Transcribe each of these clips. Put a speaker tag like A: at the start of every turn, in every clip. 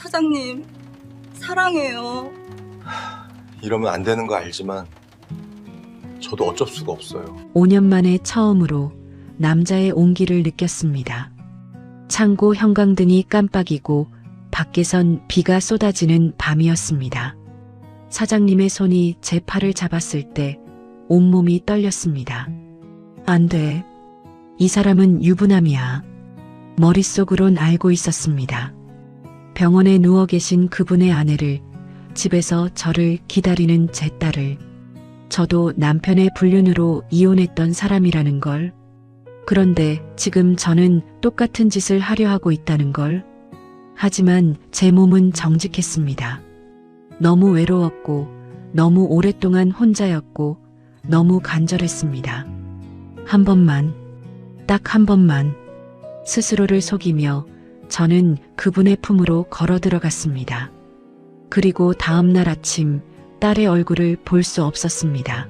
A: 사장님, 사랑해요.
B: 이러면 안 되는 거 알지만 저도 어쩔 수가 없어요.
C: 5년 만에 처음으로 남자의 온기를 느꼈습니다. 창고 형광등이 깜빡이고 밖에선 비가 쏟아지는 밤이었습니다. 사장님의 손이 제 팔을 잡았을 때 온몸이 떨렸습니다. 안 돼. 이 사람은 유부남이야. 머릿속으론 알고 있었습니다. 병원에 누워 계신 그분의 아내를, 집에서 저를 기다리는 제 딸을, 저도 남편의 불륜으로 이혼했던 사람이라는 걸. 그런데 지금 저는 똑같은 짓을 하려 하고 있다는 걸. 하지만 제 몸은 정직했습니다. 너무 외로웠고, 너무 오랫동안 혼자였고, 너무 간절했습니다. 한 번만, 딱 한 번만. 스스로를 속이며 저는 그분의 품으로 걸어 들어갔습니다. 그리고 다음 날 아침 딸의 얼굴을 볼 수 없었습니다.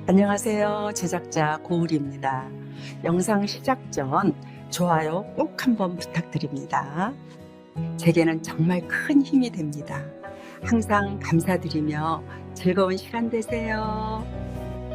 D: 안녕하세요. 제작자 고울입니다. 영상 시작 전 좋아요 꼭 한번 부탁드립니다. 제게는 정말 큰 힘이 됩니다. 항상 감사드리며 즐거운 시간 되세요.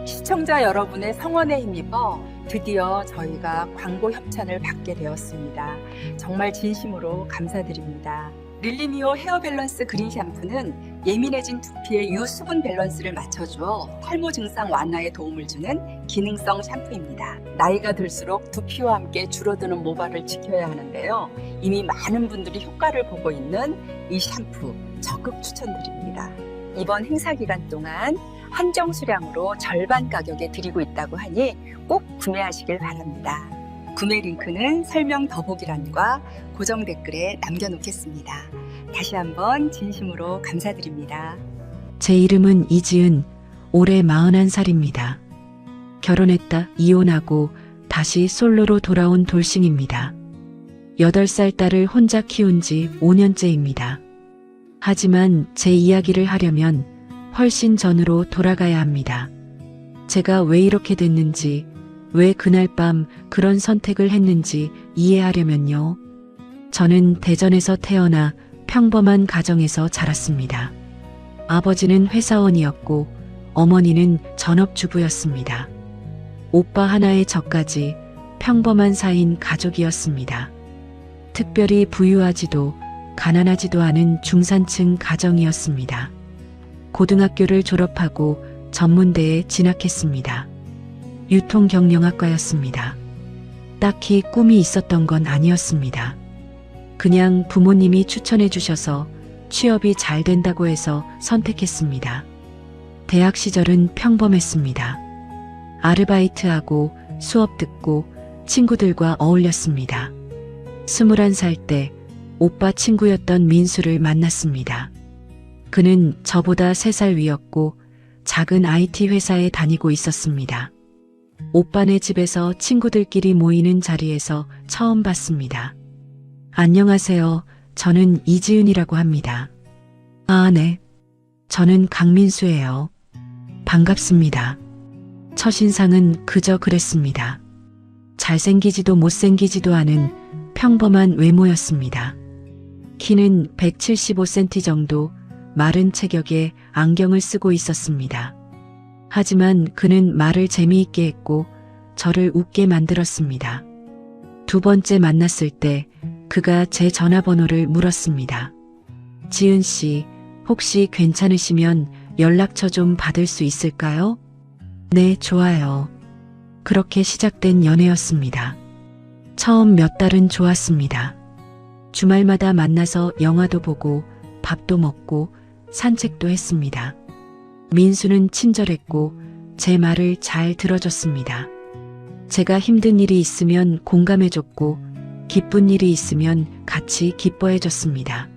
D: 시청자 여러분의 성원에 힘입어 드디어 저희가 광고 협찬을 받게 되었습니다. 정말 진심으로 감사드립니다. 릴리미오 헤어 밸런스 그린 샴푸는 예민해진 두피의 유수분 밸런스를 맞춰주어 탈모 증상 완화에 도움을 주는 기능성 샴푸입니다. 나이가 들수록 두피와 함께 줄어드는 모발을 지켜야 하는데요. 이미 많은 분들이 효과를 보고 있는 이 샴푸 적극 추천드립니다. 이번 행사 기간 동안 한정 수량으로 절반 가격에 드리고 있다고 하니 꼭 구매하시길 바랍니다. 구매 링크는 설명 더보기란과 고정 댓글에 남겨놓겠습니다. 다시 한번 진심으로 감사드립니다.
C: 제 이름은 이지은, 올해 41살입니다. 결혼했다 이혼하고 다시 솔로로 돌아온 돌싱입니다. 8살 딸을 혼자 키운 지 5년째입니다. 하지만 제 이야기를 하려면 훨씬 전으로 돌아가야 합니다. 제가 왜 이렇게 됐는지, 왜 그날 밤 그런 선택을 했는지 이해하려면요. 저는 대전에서 태어나 평범한 가정에서 자랐습니다. 아버지는 회사원이었고 어머니는 전업주부였습니다. 오빠 하나의 저까지 평범한 사이인 가족이었습니다. 특별히 부유하지도 가난하지도 않은 중산층 가정이었습니다. 고등학교를 졸업하고 전문대에 진학했습니다. 유통경영학과였습니다. 딱히 꿈이 있었던 건 아니었습니다. 그냥 부모님이 추천해 주셔서 취업이 잘 된다고 해서 선택했습니다. 대학 시절은 평범했습니다. 아르바이트하고 수업 듣고 친구들과 어울렸습니다. 21살 때 오빠 친구였던 민수를 만났습니다. 그는 저보다 3살 위였고 작은 IT 회사에 다니고 있었습니다. 오빠네 집에서 친구들끼리 모이는 자리에서 처음 봤습니다. 안녕하세요. 저는 이지은이라고 합니다. 아, 네. 저는 강민수예요. 반갑습니다. 첫인상은 그저 그랬습니다. 잘생기지도 못생기지도 않은 평범한 외모였습니다. 키는 175cm 정도, 마른 체격에 안경을 쓰고 있었습니다. 하지만 그는 말을 재미있게 했고 저를 웃게 만들었습니다. 두 번째 만났을 때 그가 제 전화번호를 물었습니다. 지은 씨, 혹시 괜찮으시면 연락처 좀 받을 수 있을까요? 네, 좋아요. 그렇게 시작된 연애였습니다. 처음 몇 달은 좋았습니다. 주말마다 만나서 영화도 보고 밥도 먹고 산책도 했습니다. 민수는 친절했고 제 말을 잘 들어줬습니다. 제가 힘든 일이 있으면 공감해줬고 기쁜 일이 있으면 같이 기뻐해줬습니다.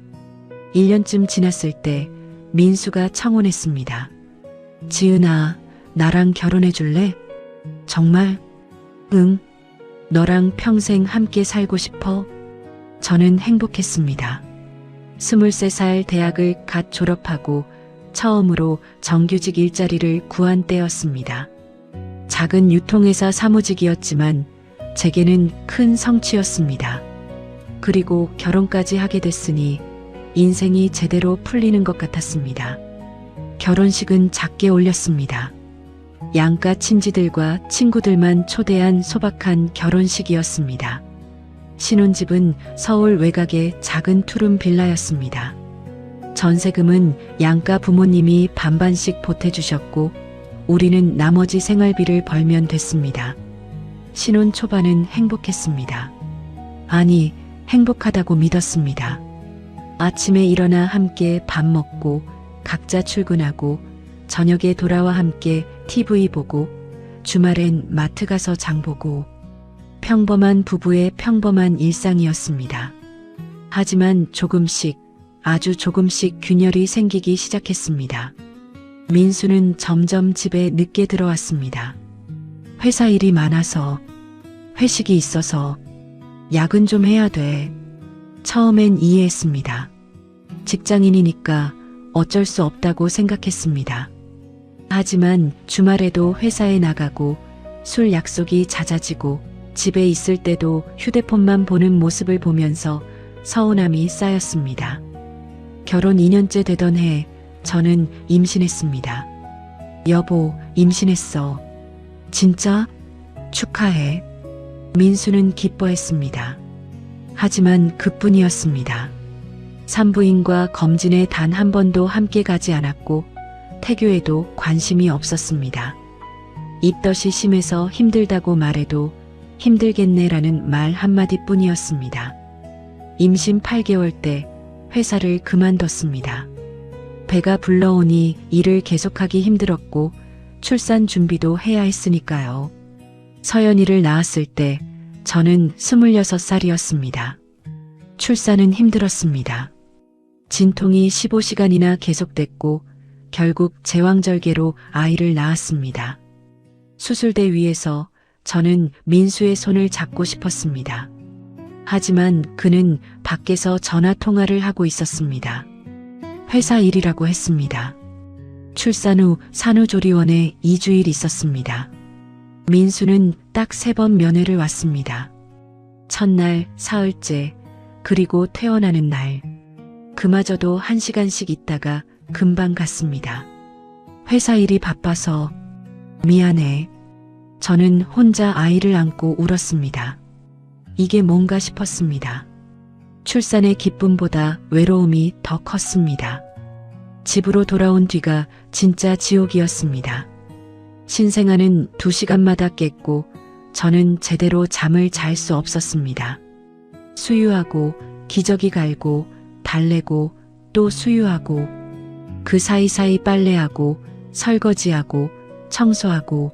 C: 1년쯤 지났을 때 민수가 청혼했습니다. 지은아, 나랑 결혼해줄래? 정말? 응. 너랑 평생 함께 살고 싶어? 저는 행복했습니다. 23살 대학을 갓 졸업하고 처음으로 정규직 일자리를 구한 때였습니다. 작은 유통회사 사무직이었지만 제게는 큰 성취였습니다. 그리고 결혼까지 하게 됐으니 인생이 제대로 풀리는 것 같았습니다. 결혼식은 작게 올렸습니다. 양가 친지들과 친구들만 초대한 소박한 결혼식이었습니다. 신혼집은 서울 외곽의 작은 투룸 빌라였습니다. 전세금은 양가 부모님이 반반씩 보태주셨고 우리는 나머지 생활비를 벌면 됐습니다. 신혼 초반은 행복했습니다. 아니, 행복하다고 믿었습니다. 아침에 일어나 함께 밥 먹고 각자 출근하고 저녁에 돌아와 함께 TV 보고 주말엔 마트 가서 장 보고 평범한 부부의 평범한 일상이었습니다. 하지만 조금씩, 아주 조금씩 균열이 생기기 시작했습니다. 민수는 점점 집에 늦게 들어왔습니다. 회사 일이 많아서, 회식이 있어서, 야근 좀 해야 돼. 처음엔 이해했습니다. 직장인이니까 어쩔 수 없다고 생각했습니다. 하지만 주말에도 회사에 나가고 술 약속이 잦아지고 집에 있을 때도 휴대폰만 보는 모습을 보면서 서운함이 쌓였습니다. 결혼 2년째 되던 해 저는 임신했습니다. 여보, 임신했어. 진짜? 축하해. 민수는 기뻐했습니다. 하지만 그뿐이었습니다. 산부인과 검진에 단 한 번도 함께 가지 않았고 태교에도 관심이 없었습니다. 입덧이 심해서 힘들다고 말해도 힘들겠네라는 말 한마디뿐이었습니다. 임신 8개월 때 회사를 그만뒀습니다. 배가 불러오니 일을 계속하기 힘들었고 출산 준비도 해야 했으니까요. 서연이를 낳았을 때 저는 26살이었습니다. 출산은 힘들었습니다. 진통이 15시간이나 계속됐고 결국 제왕절개로 아이를 낳았습니다. 수술대 위에서 저는 민수의 손을 잡고 싶었습니다. 하지만 그는 밖에서 전화 통화를 하고 있었습니다. 회사 일이라고 했습니다. 출산 후 산후조리원에 2주일 있었습니다. 민수는 딱 3번 면회를 왔습니다. 첫날, 사흘째, 그리고 퇴원하는 날. 그마저도 1시간씩 있다가 금방 갔습니다. 회사 일이 바빠서 미안해. 저는 혼자 아이를 안고 울었습니다. 이게 뭔가 싶었습니다. 출산의 기쁨보다 외로움이 더 컸습니다. 집으로 돌아온 뒤가 진짜 지옥이었습니다. 신생아는 2시간마다 깼고 저는 제대로 잠을 잘 수 없었습니다. 수유하고 기저귀 갈고 달래고 또 수유하고 그 사이사이 빨래하고 설거지하고 청소하고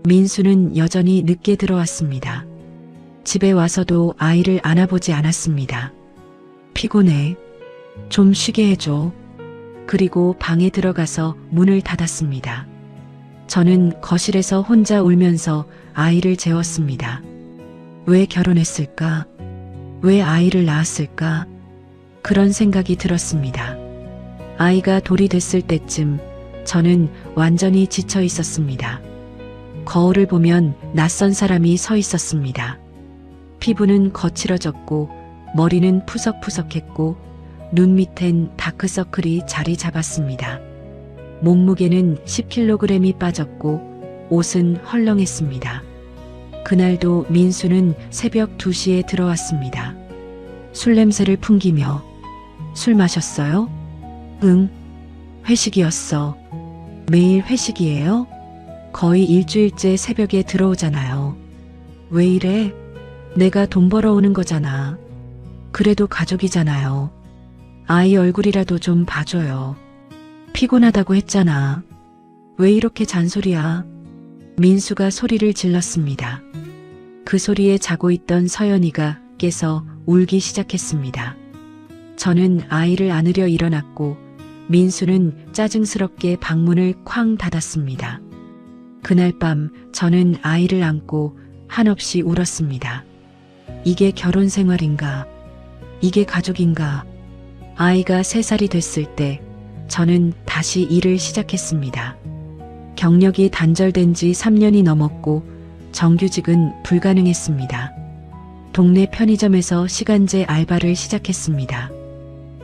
C: 민수는 여전히 늦게 들어왔습니다. 집에 와서도 아이를 안아보지 않았습니다. 피곤해. 좀 쉬게 해줘. 그리고 방에 들어가서 문을 닫았습니다. 저는 거실에서 혼자 울면서 아이를 재웠습니다. 왜 결혼했을까? 왜 아이를 낳았을까? 그런 생각이 들었습니다. 아이가 돌이 됐을 때쯤 저는 완전히 지쳐 있었습니다. 거울을 보면 낯선 사람이 서 있었습니다. 피부는 거칠어졌고 머리는 푸석푸석했고 눈 밑엔 다크서클이 자리 잡았습니다. 몸무게는 10kg이 빠졌고 옷은 헐렁했습니다. 그날도 민수는 새벽 2시에 들어왔습니다. 술 냄새를 풍기며 술 마셨어요? 응. 회식이었어. 매일 회식이에요? 거의 일주일째 새벽에 들어오잖아요. 왜 이래? 내가 돈 벌어오는 거잖아. 그래도 가족이잖아요. 아이 얼굴이라도 좀 봐줘요. 피곤하다고 했잖아. 왜 이렇게 잔소리야? 민수가 소리를 질렀습니다. 그 소리에 자고 있던 서연이가 깨서 울기 시작했습니다. 저는 아이를 안으려 일어났고 민수는 짜증스럽게 방문을 쾅 닫았습니다. 그날 밤 저는 아이를 안고 한없이 울었습니다. 이게 결혼 생활인가? 이게 가족인가? 아이가 3살이 됐을 때 저는 다시 일을 시작했습니다. 경력이 단절된 지 3년이 넘었고 정규직은 불가능했습니다. 동네 편의점에서 시간제 알바를 시작했습니다.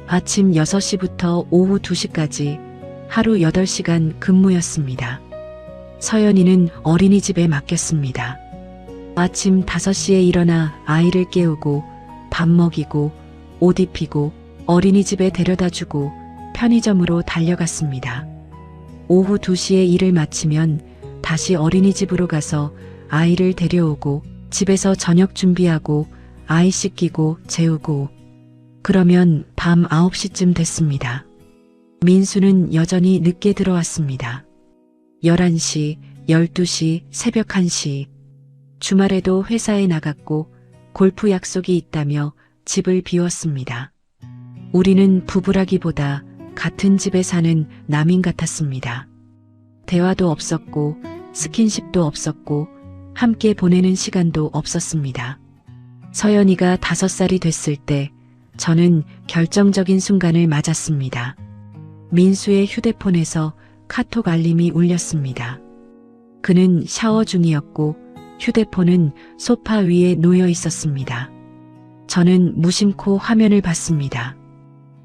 C: 아침 6시부터 오후 2시까지 하루 8시간 근무였습니다. 서연이는 어린이집에 맡겼습니다. 아침 5시에 일어나 아이를 깨우고 밥 먹이고 옷 입히고 어린이집에 데려다주고 편의점으로 달려갔습니다. 오후 2시에 일을 마치면 다시 어린이집으로 가서 아이를 데려오고 집에서 저녁 준비하고 아이 씻기고 재우고 그러면 밤 9시쯤 됐습니다. 민수는 여전히 늦게 들어왔습니다. 11시, 12시, 새벽 1시. 주말에도 회사에 나갔고 골프 약속이 있다며 집을 비웠습니다. 우리는 부부라기보다 같은 집에 사는 남인 같았습니다. 대화도 없었고 스킨십도 없었고 함께 보내는 시간도 없었습니다. 서연이가 5살이 됐을 때 저는 결정적인 순간을 맞았습니다. 민수의 휴대폰에서 카톡 알림이 울렸습니다. 그는 샤워 중이었고 휴대폰은 소파 위에 놓여 있었습니다. 저는 무심코 화면을 봤습니다.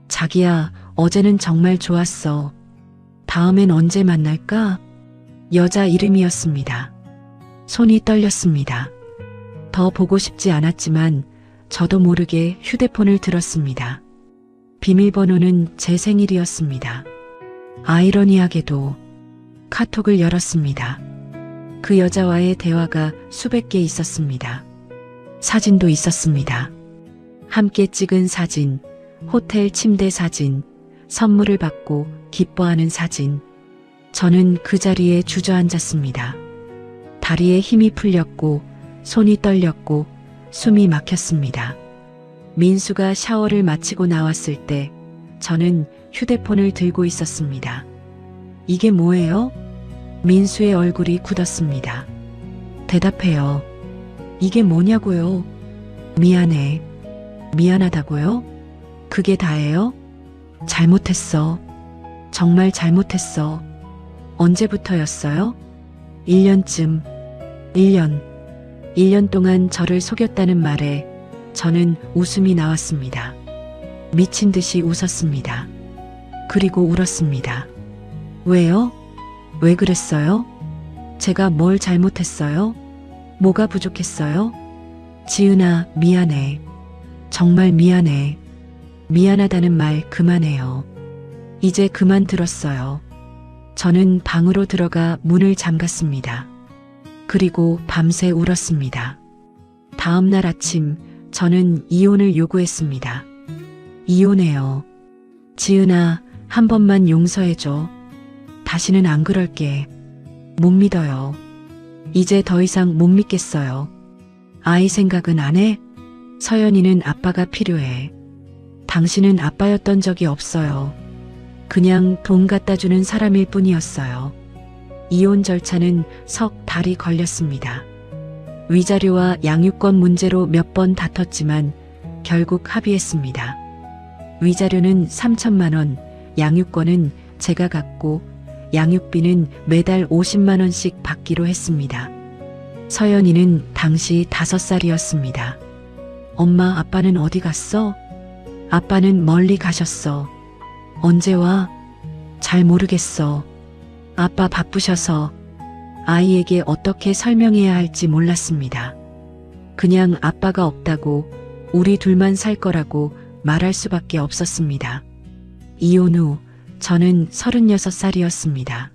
C: 자기야, 어제는 정말 좋았어. 다음엔 언제 만날까? 여자 이름이었습니다. 손이 떨렸습니다. 더 보고 싶지 않았지만 저도 모르게 휴대폰을 들었습니다. 비밀번호는 제 생일이었습니다. 아이러니하게도 카톡을 열었습니다. 그 여자와의 대화가 수백 개 있었습니다. 사진도 있었습니다. 함께 찍은 사진, 호텔 침대 사진, 선물을 받고 기뻐하는 사진. 저는 그 자리에 주저앉았습니다. 다리에 힘이 풀렸고 손이 떨렸고 숨이 막혔습니다. 민수가 샤워를 마치고 나왔을 때 저는 휴대폰을 들고 있었습니다. 이게 뭐예요? 민수의 얼굴이 굳었습니다. 대답해요. 이게 뭐냐고요? 미안해. 미안하다고요? 그게 다예요? 잘못했어. 정말 잘못했어. 언제부터였어요? 1년쯤. 1년 동안 저를 속였다는 말에 저는 웃음이 나왔습니다. 미친 듯이 웃었습니다. 그리고 울었습니다. 왜요? 왜 그랬어요? 제가 뭘 잘못했어요? 뭐가 부족했어요? 지은아, 미안해. 정말 미안해. 미안하다는 말 그만해요. 이제 그만 들었어요. 저는 방으로 들어가 문을 잠갔습니다. 그리고 밤새 울었습니다. 다음 날 아침 저는 이혼을 요구했습니다. 이혼해요. 지은아, 한 번만 용서해줘. 다시는 안 그럴게. 못 믿어요. 이제 더 이상 못 믿겠어요. 아이 생각은 안 해? 서연이는 아빠가 필요해. 당신은 아빠였던 적이 없어요. 그냥 돈 갖다 주는 사람일 뿐이었어요. 이혼 절차는 석 달이 걸렸습니다. 위자료와 양육권 문제로 몇 번 다퉜지만 결국 합의했습니다. 위자료는 3천만 원, 양육권은 제가 갖고 양육비는 매달 50만 원씩 받기로 했습니다. 서연이는 당시 5살이었습니다. 엄마, 아빠는 어디 갔어? 아빠는 멀리 가셨어. 언제 와? 잘 모르겠어. 아빠 바쁘셔서. 아이에게 어떻게 설명해야 할지 몰랐습니다. 그냥 아빠가 없다고, 우리 둘만 살 거라고 말할 수밖에 없었습니다. 이혼 후 저는 36살이었습니다.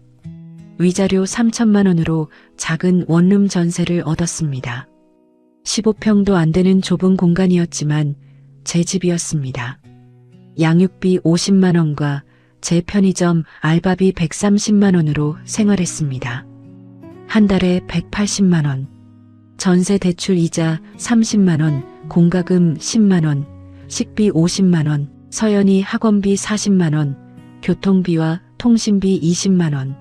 C: 위자료 3천만 원으로 작은 원룸 전세를 얻었습니다. 15평도 안 되는 좁은 공간이었지만 제 집이었습니다. 양육비 50만 원과 제 편의점 알바비 130만 원으로 생활했습니다. 한 달에 180만 원, 전세 대출 이자 30만 원, 공과금 10만 원, 식비 50만 원, 서연이 학원비 40만 원, 교통비와 통신비 20만 원.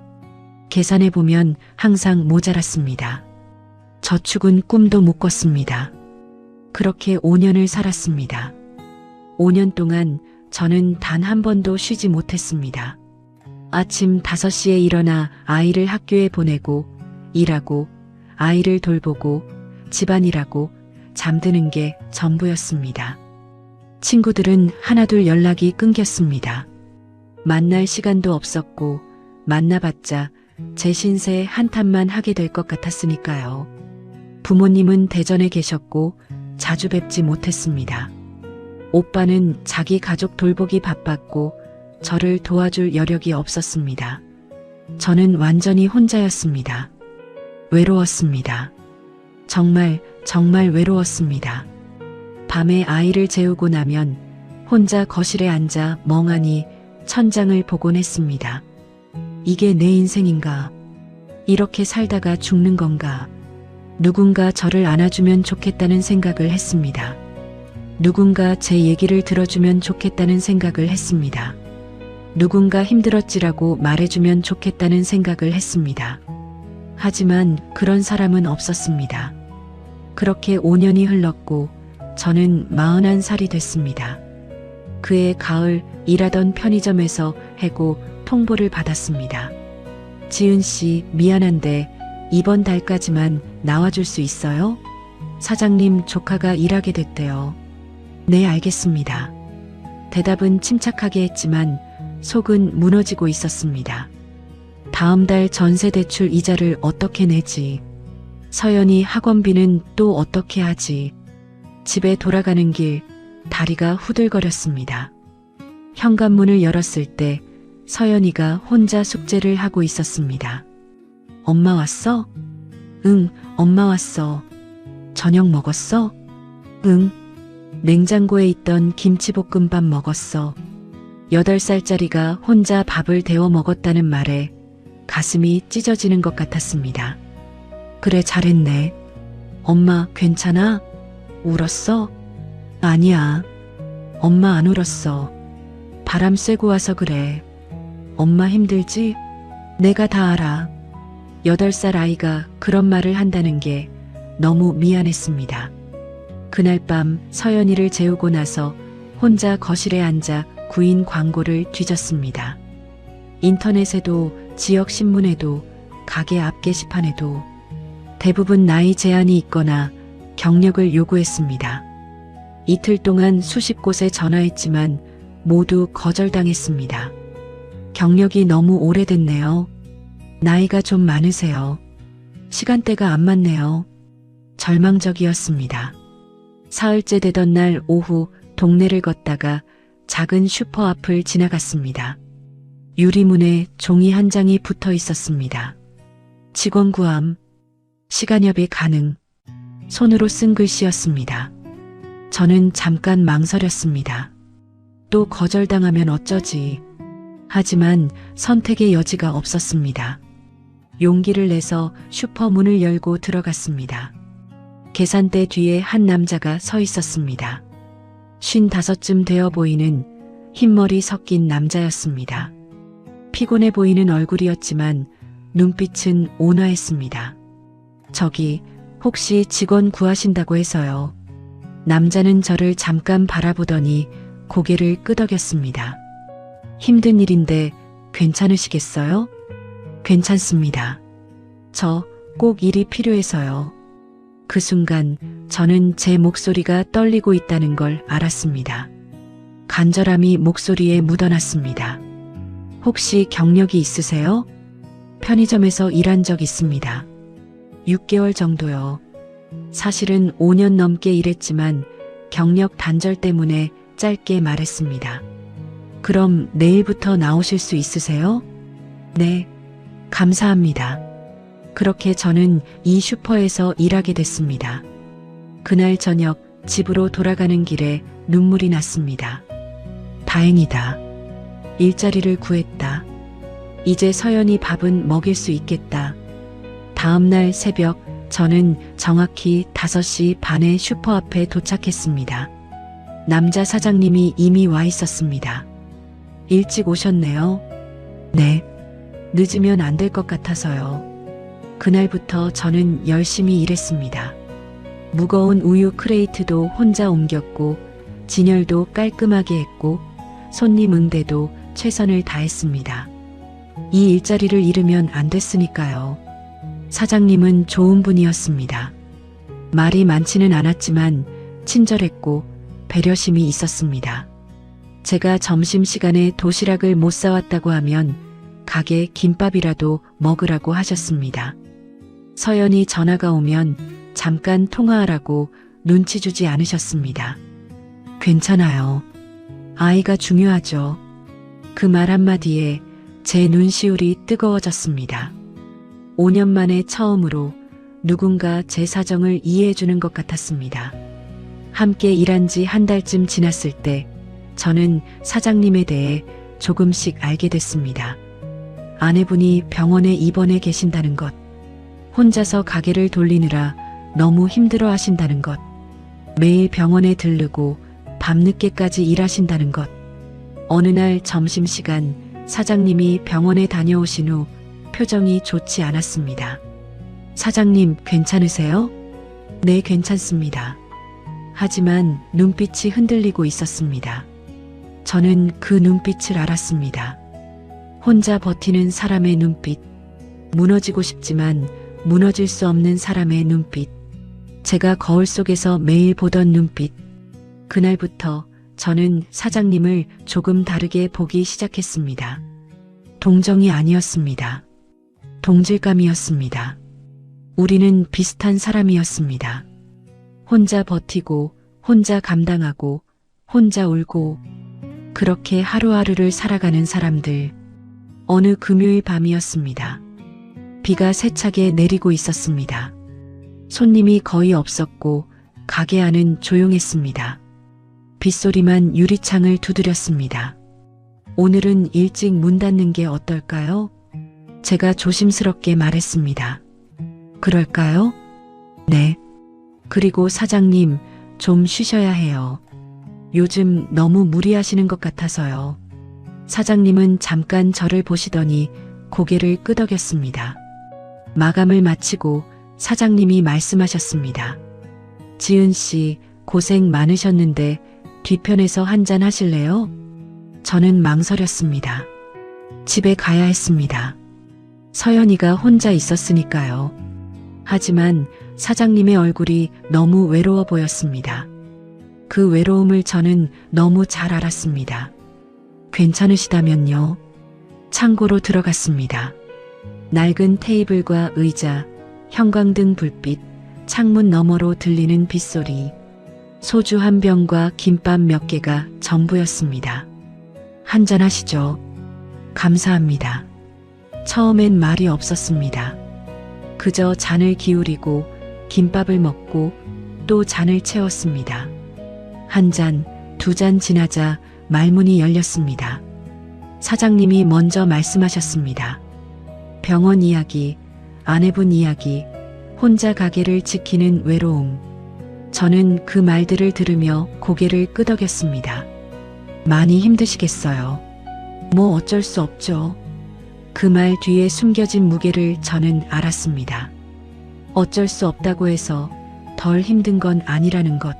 C: 계산해보면 항상 모자랐습니다. 저축은 꿈도 못 꿨습니다. 그렇게 5년을 살았습니다. 5년 동안 저는 단 한 번도 쉬지 못했습니다. 아침 5시에 일어나 아이를 학교에 보내고 일하고 아이를 돌보고 집안일하고 잠드는 게 전부였습니다. 친구들은 하나둘 연락이 끊겼습니다. 만날 시간도 없었고 만나봤자 제 신세 한탄만 하게 될 것 같았으니까요. 부모님은 대전에 계셨고 자주 뵙지 못했습니다. 오빠는 자기 가족 돌보기 바빴고 저를 도와줄 여력이 없었습니다. 저는 완전히 혼자였습니다. 외로웠습니다. 정말 외로웠습니다. 밤에 아이를 재우고 나면 혼자 거실에 앉아 멍하니 천장을 보곤 했습니다. 이게 내 인생인가? 이렇게 살다가 죽는 건가? 누군가 저를 안아주면 좋겠다는 생각을 했습니다. 누군가 제 얘기를 들어주면 좋겠다는 생각을 했습니다. 누군가 힘들었지라고 말해주면 좋겠다는 생각을 했습니다. 하지만 그런 사람은 없었습니다. 그렇게 5년이 흘렀고 저는 41살이 됐습니다. 그해 가을 일하던 편의점에서 해고 통보를 받았습니다. 지은 씨, 미안한데 이번 달까지만 나와줄 수 있어요? 사장님 조카가 일하게 됐대요. 네, 알겠습니다. 대답은 침착하게 했지만 속은 무너지고 있었습니다. 다음 달 전세 대출 이자를 어떻게 내지? 서연이 학원비는 또 어떻게 하지? 집에 돌아가는 길 다리가 후들거렸습니다. 현관문을 열었을 때 서연이가 혼자 숙제를 하고 있었습니다. 엄마 왔어? 응, 엄마 왔어. 저녁 먹었어? 응. 냉장고에 있던 김치볶음밥 먹었어. 8살짜리가 혼자 밥을 데워 먹었다는 말에 가슴이 찢어지는 것 같았습니다. 그래, 잘했네. 엄마 괜찮아? 울었어? 아니야. 엄마 안 울었어. 바람 쐬고 와서 그래. 엄마 힘들지? 내가 다 알아. 8살 아이가 그런 말을 한다는 게 너무 미안했습니다. 그날 밤 서연이를 재우고 나서 혼자 거실에 앉아 구인 광고를 뒤졌습니다. 인터넷에도 지역 신문에도 가게 앞 게시판에도 대부분 나이 제한이 있거나 경력을 요구했습니다. 이틀 동안 수십 곳에 전화했지만 모두 거절당했습니다. 경력이 너무 오래됐네요. 나이가 좀 많으세요. 시간대가 안 맞네요. 절망적이었습니다. 사흘째 되던 날 오후 동네를 걷다가 작은 슈퍼 앞을 지나갔습니다. 유리문에 종이 한 장이 붙어 있었습니다. 직원 구함, 시간협의 가능. 손으로 쓴 글씨였습니다. 저는 잠깐 망설였습니다. 또 거절당하면 어쩌지. 하지만 선택의 여지가 없었습니다. 용기를 내서 슈퍼 문을 열고 들어갔습니다. 계산대 뒤에 한 남자가 서 있었습니다. 55쯤 되어 보이는 흰머리 섞인 남자였습니다. 피곤해 보이는 얼굴이었지만 눈빛은 온화했습니다. 저기 혹시 직원 구하신다고 해서요. 남자는 저를 잠깐 바라보더니 고개를 끄덕였습니다. 힘든 일인데 괜찮으시겠어요? 괜찮습니다. 저 꼭 일이 필요해서요. 그 순간 저는 제 목소리가 떨리고 있다는 걸 알았습니다. 간절함이 목소리에 묻어났습니다. 혹시 경력이 있으세요? 편의점에서 일한 적 있습니다. 6개월 정도요. 사실은 5년 넘게 일했지만 경력 단절 때문에 짧게 말했습니다. 그럼 내일부터 나오실 수 있으세요? 네, 감사합니다. 그렇게 저는 이 슈퍼에서 일하게 됐습니다. 그날 저녁 집으로 돌아가는 길에 눈물이 났습니다. 다행이다. 일자리를 구했다. 이제 서연이 밥은 먹일 수 있겠다. 다음 날 새벽 저는 정확히 5시 반에 슈퍼 앞에 도착했습니다. 남자 사장님이 이미 와 있었습니다. 일찍 오셨네요. 네. 늦으면 안 될 것 같아서요. 그날부터 저는 열심히 일했습니다. 무거운 우유 크레이트도 혼자 옮겼고 진열도 깔끔하게 했고 손님 응대도 최선을 다했습니다. 이 일자리를 잃으면 안 됐으니까요. 사장님은 좋은 분이었습니다. 말이 많지는 않았지만 친절했고 배려심이 있었습니다. 제가 점심시간에 도시락을 못 사왔다고 하면 가게 김밥이라도 먹으라고 하셨습니다. 서연이 전화가 오면 잠깐 통화하라고 눈치 주지 않으셨습니다. 괜찮아요. 아이가 중요하죠. 그 말 한마디에 제 눈시울이 뜨거워졌습니다. 5년 만에 처음으로 누군가 제 사정을 이해해주는 것 같았습니다. 함께 일한 지 한 달쯤 지났을 때 저는 사장님에 대해 조금씩 알게 됐습니다. 아내분이 병원에 입원해 계신다는 것, 혼자서 가게를 돌리느라 너무 힘들어 하신다는 것, 매일 병원에 들르고 밤늦게까지 일하신다는 것, 어느 날 점심시간 사장님이 병원에 다녀오신 후 표정이 좋지 않았습니다. 사장님, 괜찮으세요? 네, 괜찮습니다. 하지만 눈빛이 흔들리고 있었습니다. 저는 그 눈빛을 알았습니다. 혼자 버티는 사람의 눈빛, 무너지고 싶지만 무너질 수 없는 사람의 눈빛, 제가 거울 속에서 매일 보던 눈빛. 그날부터 저는 사장님을 조금 다르게 보기 시작했습니다. 동정이 아니었습니다. 동질감이었습니다. 우리는 비슷한 사람이었습니다. 혼자 버티고, 혼자 감당하고, 혼자 울고, 그렇게 하루하루를 살아가는 사람들. 어느 금요일 밤이었습니다. 비가 세차게 내리고 있었습니다. 손님이 거의 없었고 가게 안은 조용했습니다. 빗소리만 유리창을 두드렸습니다. 오늘은 일찍 문 닫는 게 어떨까요? 제가 조심스럽게 말했습니다. 그럴까요? 네. 그리고 사장님, 좀 쉬셔야 해요. 요즘 너무 무리하시는 것 같아서요. 사장님은 잠깐 저를 보시더니 고개를 끄덕였습니다. 마감을 마치고 사장님이 말씀하셨습니다. 지은 씨, 고생 많으셨는데 뒤편에서 한잔 하실래요? 저는 망설였습니다. 집에 가야 했습니다. 서연이가 혼자 있었으니까요. 하지만 사장님의 얼굴이 너무 외로워 보였습니다. 그 외로움을 저는 너무 잘 알았습니다. 괜찮으시다면요. 창고로 들어갔습니다. 낡은 테이블과 의자, 형광등 불빛, 창문 너머로 들리는 빗소리, 소주 한 병과 김밥 몇 개가 전부였습니다. 한잔 하시죠. 감사합니다. 처음엔 말이 없었습니다. 그저 잔을 기울이고 김밥을 먹고 또 잔을 채웠습니다. 한 잔, 두 잔 지나자 말문이 열렸습니다. 사장님이 먼저 말씀하셨습니다. 병원 이야기, 아내분 이야기, 혼자 가게를 지키는 외로움. 저는 그 말들을 들으며 고개를 끄덕였습니다. 많이 힘드시겠어요. 뭐 어쩔 수 없죠. 그 말 뒤에 숨겨진 무게를 저는 알았습니다. 어쩔 수 없다고 해서 덜 힘든 건 아니라는 것.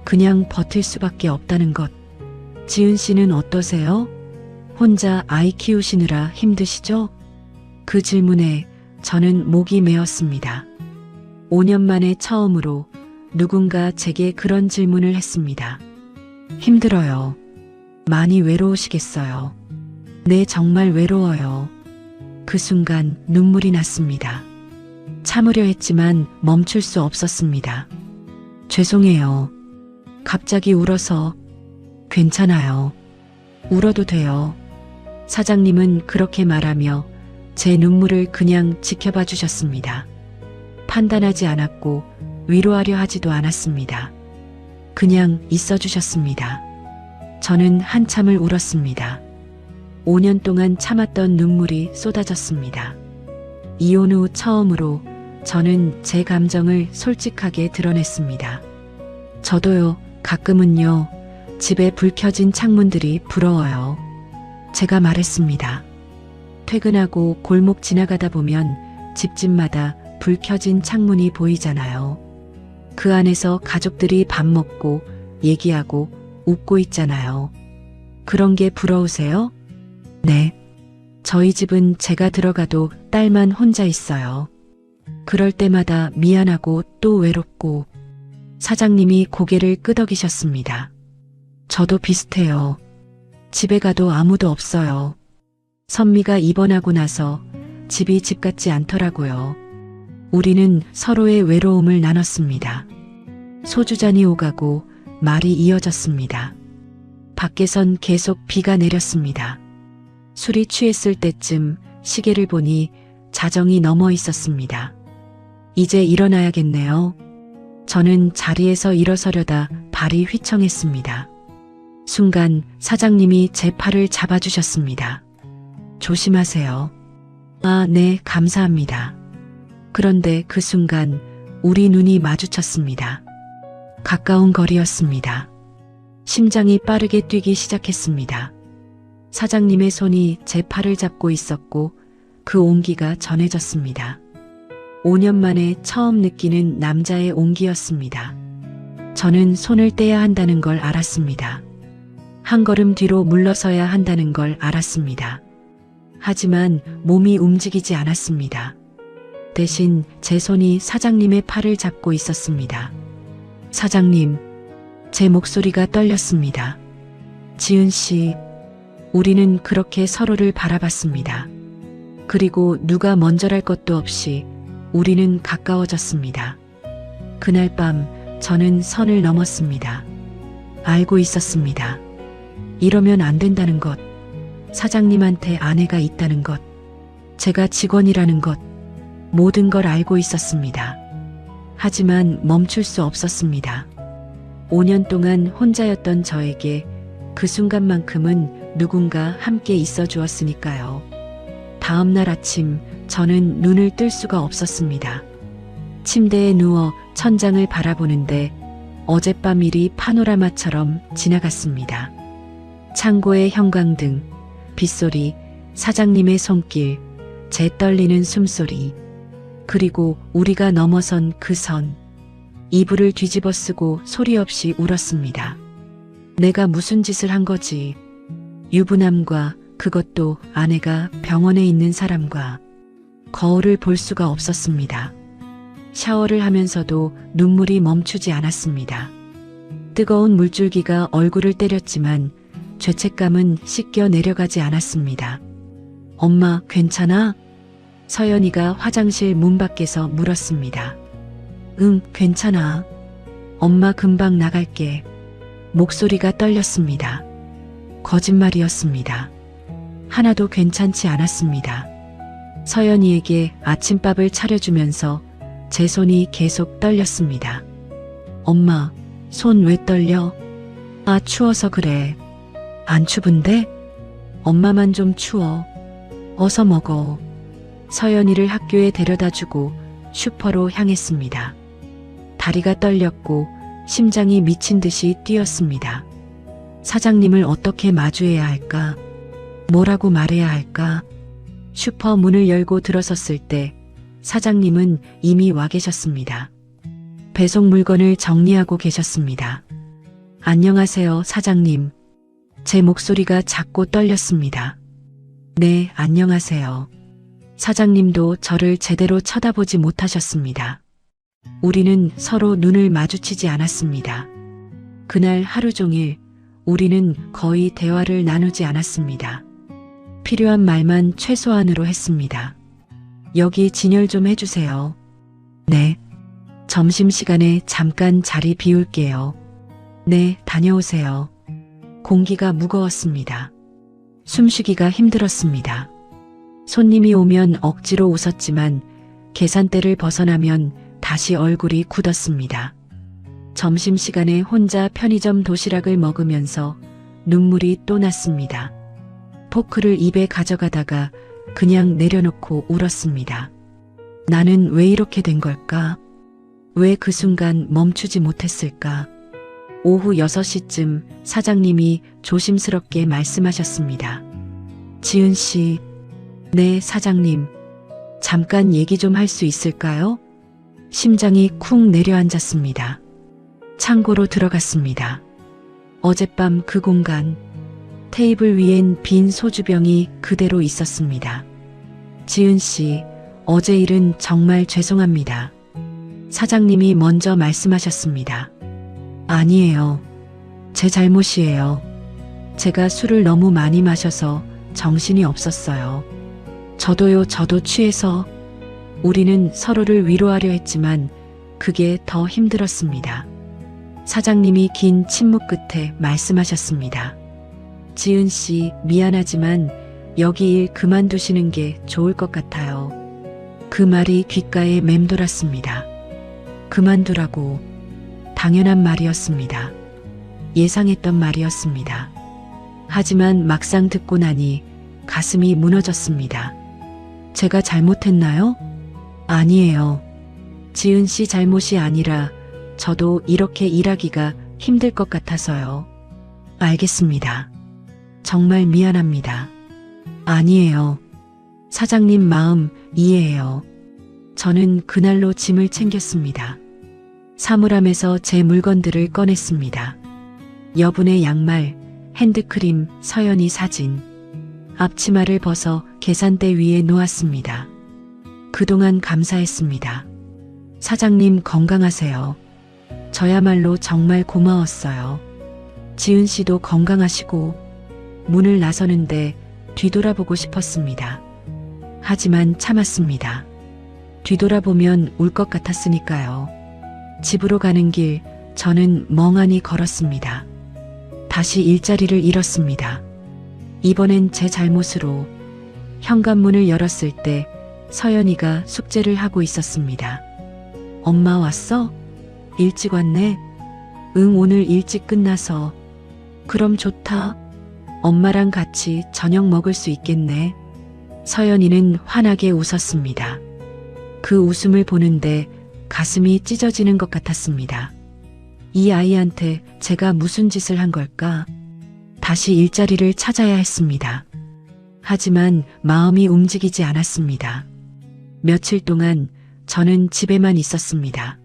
C: 그냥 버틸 수밖에 없다는 것. 지은 씨는 어떠세요? 혼자 아이 키우시느라 힘드시죠? 그 질문에 저는 목이 메었습니다. 5년 만에 처음으로 누군가 제게 그런 질문을 했습니다. 힘들어요. 많이 외로우시겠어요. 네, 정말 외로워요. 그 순간 눈물이 났습니다. 참으려 했지만 멈출 수 없었습니다. 죄송해요. 갑자기 울어서. 괜찮아요. 울어도 돼요. 사장님은 그렇게 말하며 제 눈물을 그냥 지켜봐 주셨습니다. 판단하지 않았고 위로하려 하지도 않았습니다. 그냥 있어 주셨습니다. 저는 한참을 울었습니다. 5년 동안 참았던 눈물이 쏟아졌습니다. 이혼 후 처음으로 저는 제 감정을 솔직하게 드러냈습니다. 저도요, 가끔은요, 집에 불 켜진 창문들이 부러워요. 제가 말했습니다. 퇴근하고 골목 지나가다 보면 집집마다 불 켜진 창문이 보이잖아요. 그 안에서 가족들이 밥 먹고 얘기하고 웃고 있잖아요. 그런 게 부러우세요? 네. 저희 집은 제가 들어가도 딸만 혼자 있어요. 그럴 때마다 미안하고 또 외롭고 사장님이 고개를 끄덕이셨습니다. 저도 비슷해요. 집에 가도 아무도 없어요. 선미가 입원하고 나서 집이 집 같지 않더라고요. 우리는 서로의 외로움을 나눴습니다. 소주잔이 오가고 말이 이어졌습니다. 밖에선 계속 비가 내렸습니다. 술이 취했을 때쯤 시계를 보니 자정이 넘어 있었습니다. 이제 일어나야겠네요. 저는 자리에서 일어서려다 발이 휘청했습니다. 순간 사장님이 제 팔을 잡아주셨습니다. 조심하세요. 아, 네, 감사합니다. 그런데 그 순간 우리 눈이 마주쳤습니다. 가까운 거리였습니다. 심장이 빠르게 뛰기 시작했습니다. 사장님의 손이 제 팔을 잡고 있었고 그 온기가 전해졌습니다. 5년 만에 처음 느끼는 남자의 온기였습니다. 저는 손을 떼야 한다는 걸 알았습니다. 한 걸음 뒤로 물러서야 한다는 걸 알았습니다. 하지만 몸이 움직이지 않았습니다. 대신 제 손이 사장님의 팔을 잡고 있었습니다. 사장님, 제 목소리가 떨렸습니다. 지은 씨, 우리는 그렇게 서로를 바라봤습니다. 그리고 누가 먼저랄 것도 없이 우리는 가까워졌습니다. 그날 밤 저는 선을 넘었습니다. 알고 있었습니다. 이러면 안 된다는 것, 사장님한테 아내가 있다는 것, 제가 직원이라는 것, 모든 걸 알고 있었습니다. 하지만 멈출 수 없었습니다. 5년 동안 혼자였던 저에게 그 순간만큼은 누군가 함께 있어 주었으니까요. 다음 날 아침 저는 눈을 뜰 수가 없었습니다. 침대에 누워 천장을 바라보는데 어젯밤 일이 파노라마처럼 지나갔습니다. 창고의 형광등, 빗소리, 사장님의 손길, 제 떨리는 숨소리, 그리고 우리가 넘어선 그 선. 이불을 뒤집어 쓰고 소리 없이 울었습니다. 내가 무슨 짓을 한 거지? 유부남과, 그것도 아내가 병원에 있는 사람과 거울을 볼 수가 없었습니다. 샤워를 하면서도 눈물이 멈추지 않았습니다. 뜨거운 물줄기가 얼굴을 때렸지만 죄책감은 씻겨 내려가지 않았습니다. 엄마, 괜찮아? 서연이가 화장실 문 밖에서 물었습니다. 응, 괜찮아. 엄마 금방 나갈게. 목소리가 떨렸습니다. 거짓말이었습니다. 하나도 괜찮지 않았습니다. 서연이에게 아침밥을 차려주면서 제 손이 계속 떨렸습니다. 엄마, 손 왜 떨려? 아, 추워서 그래. 안 추운데? 엄마만 좀 추워. 어서 먹어. 서연이를 학교에 데려다주고 슈퍼로 향했습니다. 다리가 떨렸고 심장이 미친 듯이 뛰었습니다. 사장님을 어떻게 마주해야 할까? 뭐라고 말해야 할까? 슈퍼 문을 열고 들어섰을 때 사장님은 이미 와 계셨습니다. 배송 물건을 정리하고 계셨습니다. 안녕하세요, 사장님. 제 목소리가 작고 떨렸습니다. 네, 안녕하세요. 사장님도 저를 제대로 쳐다보지 못하셨습니다. 우리는 서로 눈을 마주치지 않았습니다. 그날 하루 종일 우리는 거의 대화를 나누지 않았습니다. 필요한 말만 최소한으로 했습니다. 여기 진열 좀 해주세요. 네. 점심시간에 잠깐 자리 비울게요. 네, 다녀오세요. 공기가 무거웠습니다. 숨쉬기가 힘들었습니다. 손님이 오면 억지로 웃었지만 계산대를 벗어나면 다시 얼굴이 굳었습니다. 점심시간에 혼자 편의점 도시락을 먹으면서 눈물이 또 났습니다. 포크를 입에 가져가다가 그냥 내려놓고 울었습니다. 나는 왜 이렇게 된 걸까? 왜 그 순간 멈추지 못했을까? 오후 6시쯤 사장님이 조심스럽게 말씀하셨습니다. 지은 씨, 네, 사장님. 잠깐 얘기 좀 할 수 있을까요? 심장이 쿵 내려앉았습니다. 창고로 들어갔습니다. 어젯밤 그 공간, 테이블 위엔 빈 소주병이 그대로 있었습니다. 지은 씨, 어제 일은 정말 죄송합니다. 사장님이 먼저 말씀하셨습니다. 아니에요. 제 잘못이에요. 제가 술을 너무 많이 마셔서 정신이 없었어요. 저도 취해서 우리는 서로를 위로하려 했지만 그게 더 힘들었습니다. 사장님이 긴 침묵 끝에 말씀하셨습니다. 지은 씨, 미안하지만 여기 일 그만두시는 게 좋을 것 같아요. 그 말이 귓가에 맴돌았습니다. 그만두라고. 당연한 말이었습니다. 예상했던 말이었습니다. 하지만 막상 듣고 나니 가슴이 무너졌습니다. 제가 잘못했나요? 아니에요. 지은 씨 잘못이 아니라 저도 이렇게 일하기가 힘들 것 같아서요. 알겠습니다. 정말 미안합니다. 아니에요. 사장님 마음 이해해요. 저는 그날로 짐을 챙겼습니다. 사물함에서 제 물건들을 꺼냈습니다. 여분의 양말, 핸드크림, 서연이 사진, 앞치마를 벗어 계산대 위에 놓았습니다. 그동안 감사했습니다. 사장님 건강하세요. 저야말로 정말 고마웠어요. 지은 씨도 건강하시고 문을 나서는데 뒤돌아보고 싶었습니다. 하지만 참았습니다. 뒤돌아보면 울 것 같았으니까요. 집으로 가는 길 저는 멍하니 걸었습니다. 다시 일자리를 잃었습니다. 이번엔 제 잘못으로 현관문을 열었을 때 서연이가 숙제를 하고 있었습니다. 엄마 왔어? 일찍 왔네? 응, 오늘 일찍 끝나서. 그럼 좋다. 엄마랑 같이 저녁 먹을 수 있겠네. 서연이는 환하게 웃었습니다. 그 웃음을 보는데 가슴이 찢어지는 것 같았습니다. 이 아이한테 제가 무슨 짓을 한 걸까? 다시 일자리를 찾아야 했습니다. 하지만 마음이 움직이지 않았습니다. 며칠 동안 저는 집에만 있었습니다.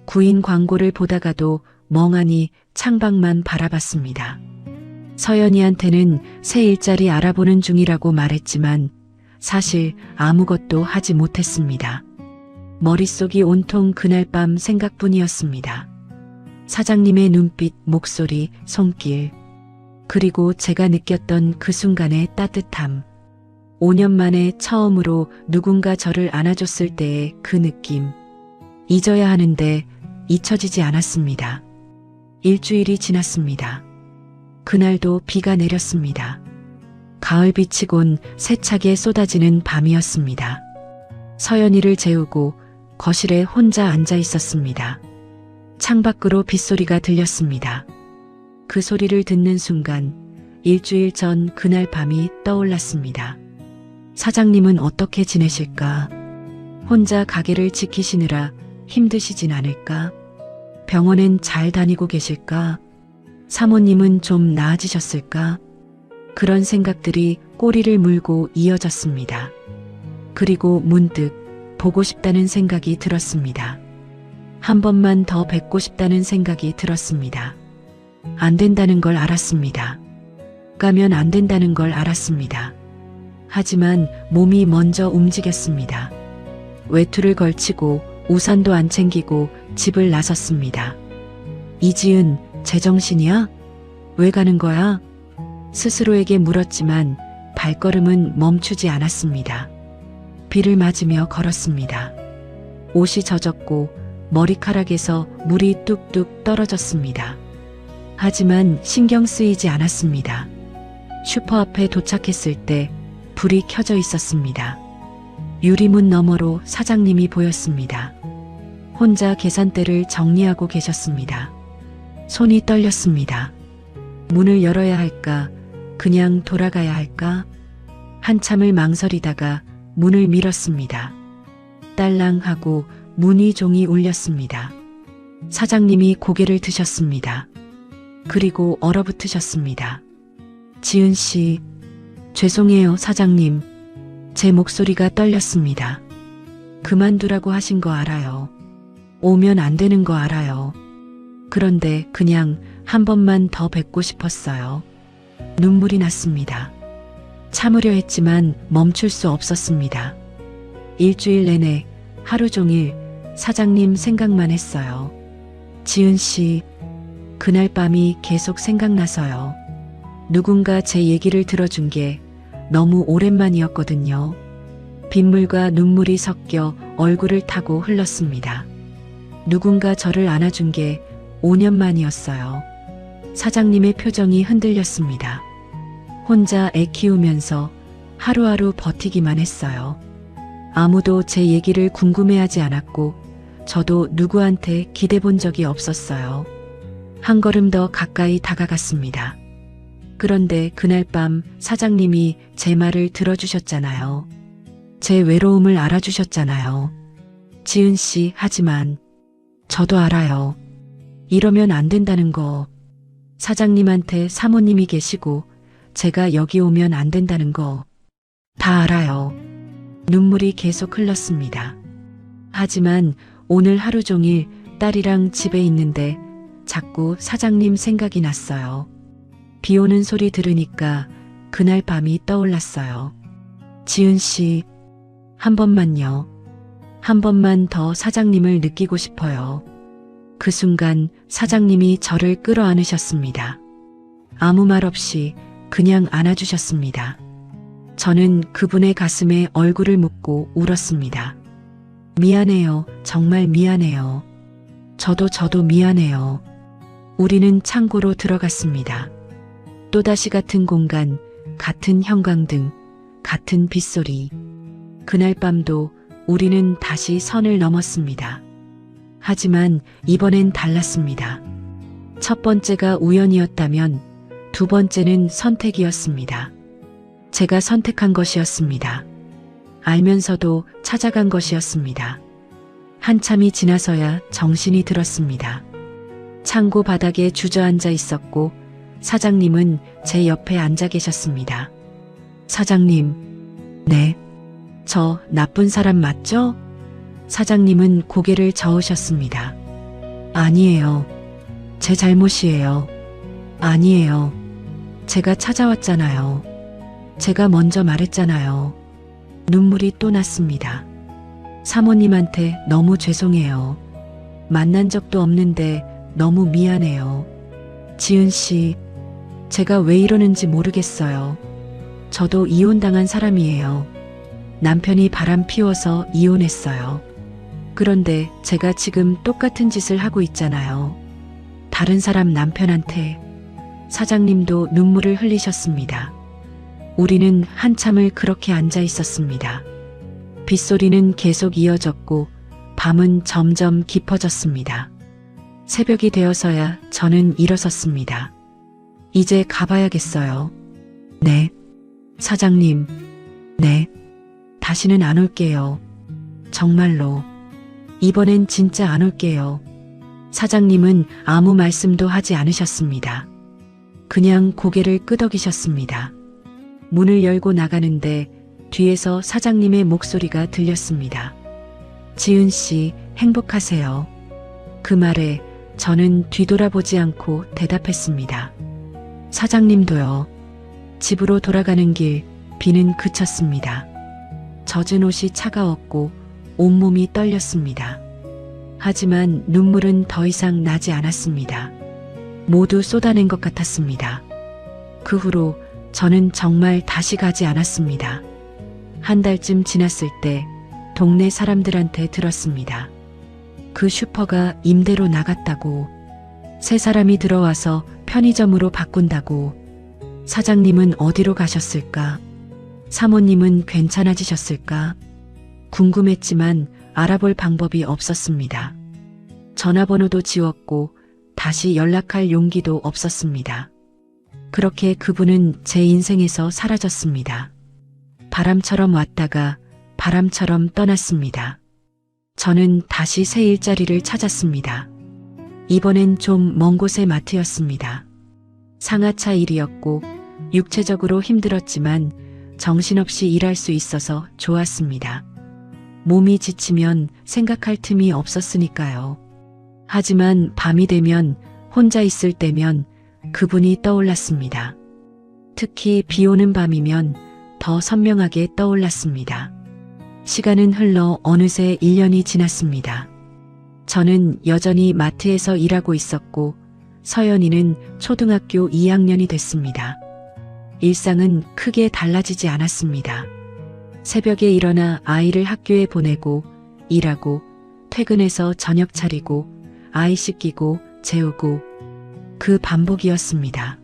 C: 구인 광고를 보다가도 멍하니 창밖만 바라봤습니다. 서연이한테는 새 일자리 알아보는 중이라고 말했지만 사실 아무것도 하지 못했습니다. 머릿속이 온통 그날 밤 생각뿐이었습니다. 사장님의 눈빛, 목소리, 손길, 그리고 제가 느꼈던 그 순간의 따뜻함. 5년 만에 처음으로 누군가 저를 안아줬을 때의 그 느낌. 잊어야 하는데 잊혀지지 않았습니다. 일주일이 지났습니다. 그날도 비가 내렸습니다. 가을비치곤 세차게 쏟아지는 밤이었습니다. 서연이를 재우고 거실에 혼자 앉아 있었습니다. 창밖으로 빗소리가 들렸습니다. 그 소리를 듣는 순간 일주일 전 그날 밤이 떠올랐습니다. 사장님은 어떻게 지내실까? 혼자 가게를 지키시느라 힘드시진 않을까? 병원엔 잘 다니고 계실까? 사모님은 좀 나아지셨을까? 그런 생각들이 꼬리를 물고 이어졌습니다. 그리고 문득 보고 싶다는 생각이 들었습니다. 한 번만 더 뵙고 싶다는 생각이 들었습니다. 안 된다는 걸 알았습니다. 가면 안 된다는 걸 알았습니다. 하지만 몸이 먼저 움직였습니다. 외투를 걸치고 우산도 안 챙기고 집을 나섰습니다. 이지은, 제정신이야? 왜 가는 거야? 스스로에게 물었지만 발걸음은 멈추지 않았습니다. 비를 맞으며 걸었습니다. 옷이 젖었고 머리카락에서 물이 뚝뚝 떨어졌습니다. 하지만 신경 쓰이지 않았습니다. 슈퍼 앞에 도착했을 때 불이 켜져 있었습니다. 유리문 너머로 사장님이 보였습니다. 혼자 계산대를 정리하고 계셨습니다. 손이 떨렸습니다. 문을 열어야 할까? 그냥 돌아가야 할까? 한참을 망설이다가 문을 밀었습니다. 딸랑하고 문이 종이 울렸습니다. 사장님이 고개를 드셨습니다. 그리고 얼어붙으셨습니다. 지은 씨, 죄송해요, 사장님. 제 목소리가 떨렸습니다. 그만두라고 하신 거 알아요. 오면 안 되는 거 알아요. 그런데 그냥 한 번만 더 뵙고 싶었어요. 눈물이 났습니다. 참으려 했지만 멈출 수 없었습니다. 일주일 내내 하루 종일 사장님 생각만 했어요. 지은 씨, 그날 밤이 계속 생각나서요. 누군가 제 얘기를 들어준 게 너무 오랜만이었거든요. 빗물과 눈물이 섞여 얼굴을 타고 흘렀습니다. 누군가 저를 안아준 게 5년 만이었어요. 사장님의 표정이 흔들렸습니다. 혼자 애 키우면서 하루하루 버티기만 했어요. 아무도 제 얘기를 궁금해하지 않았고 저도 누구한테 기대본 적이 없었어요. 한 걸음 더 가까이 다가갔습니다. 그런데 그날 밤 사장님이 제 말을 들어주셨잖아요. 제 외로움을 알아주셨잖아요. 지은 씨, 하지만 저도 알아요. 이러면 안 된다는 거. 사장님한테 사모님이 계시고 제가 여기 오면 안 된다는 거 다 알아요. 눈물이 계속 흘렀습니다. 하지만 오늘 하루 종일 딸이랑 집에 있는데 자꾸 사장님 생각이 났어요. 비 오는 소리 들으니까 그날 밤이 떠올랐어요. 지은 씨, 한 번만요. 한 번만 더 사장님을 느끼고 싶어요. 그 순간 사장님이 저를 끌어안으셨습니다. 아무 말 없이 그냥 안아주셨습니다. 저는 그분의 가슴에 얼굴을 묻고 울었습니다. 미안해요. 정말 미안해요. 저도 미안해요. 우리는 창고로 들어갔습니다. 또다시 같은 공간, 같은 형광등, 같은 빗소리. 그날 밤도 우리는 다시 선을 넘었습니다. 하지만 이번엔 달랐습니다. 첫 번째가 우연이었다면 두 번째는 선택이었습니다. 제가 선택한 것이었습니다. 알면서도 찾아간 것이었습니다. 한참이 지나서야 정신이 들었습니다. 창고 바닥에 주저앉아 있었고 사장님은 제 옆에 앉아 계셨습니다. 사장님, 네. 저 나쁜 사람 맞죠? 사장님은 고개를 저으셨습니다. 아니에요. 제 잘못이에요. 아니에요. 제가 찾아왔잖아요. 제가 먼저 말했잖아요. 눈물이 또 났습니다. 사모님한테 너무 죄송해요. 만난 적도 없는데 너무 미안해요. 지은 씨, 제가 왜 이러는지 모르겠어요. 저도 이혼당한 사람이에요. 남편이 바람 피워서 이혼했어요. 그런데 제가 지금 똑같은 짓을 하고 있잖아요. 다른 사람 남편한테. 사장님도 눈물을 흘리셨습니다. 우리는 한참을 그렇게 앉아 있었습니다. 빗소리는 계속 이어졌고 밤은 점점 깊어졌습니다. 새벽이 되어서야 저는 일어섰습니다. 이제 가봐야겠어요. 네. 사장님. 네. 다시는 안 올게요. 정말로. 이번엔 진짜 안 올게요. 사장님은 아무 말씀도 하지 않으셨습니다. 그냥 고개를 끄덕이셨습니다. 문을 열고 나가는데 뒤에서 사장님의 목소리가 들렸습니다. 지은 씨, 행복하세요. 그 말에 저는 뒤돌아보지 않고 대답했습니다. 사장님도요. 집으로 돌아가는 길, 비는 그쳤습니다. 젖은 옷이 차가웠고 온몸이 떨렸습니다. 하지만 눈물은 더 이상 나지 않았습니다. 모두 쏟아낸 것 같았습니다. 그 후로 저는 정말 다시 가지 않았습니다. 한 달쯤 지났을 때 동네 사람들한테 들었습니다. 그 슈퍼가 임대로 나갔다고, 새 사람이 들어와서 편의점으로 바꾼다고. 사장님은 어디로 가셨을까? 사모님은 괜찮아지셨을까? 궁금했지만 알아볼 방법이 없었습니다. 전화번호도 지웠고 다시 연락할 용기도 없었습니다. 그렇게 그분은 제 인생에서 사라졌습니다. 바람처럼 왔다가 바람처럼 떠났습니다. 저는 다시 새 일자리를 찾았습니다. 이번엔 좀 먼 곳의 마트였습니다. 상하차 일이었고 육체적으로 힘들었지만 정신없이 일할 수 있어서 좋았습니다. 몸이 지치면 생각할 틈이 없었으니까요. 하지만 밤이 되면, 혼자 있을 때면 그분이 떠올랐습니다. 특히 비 오는 밤이면 더 선명하게 떠올랐습니다. 시간은 흘러 어느새 1년이 지났습니다. 저는 여전히 마트에서 일하고 있었고 서연이는 초등학교 2학년이 됐습니다. 일상은 크게 달라지지 않았습니다. 새벽에 일어나 아이를 학교에 보내고 일하고 퇴근해서 저녁 차리고 아이 씻기고 재우고 그 반복이었습니다.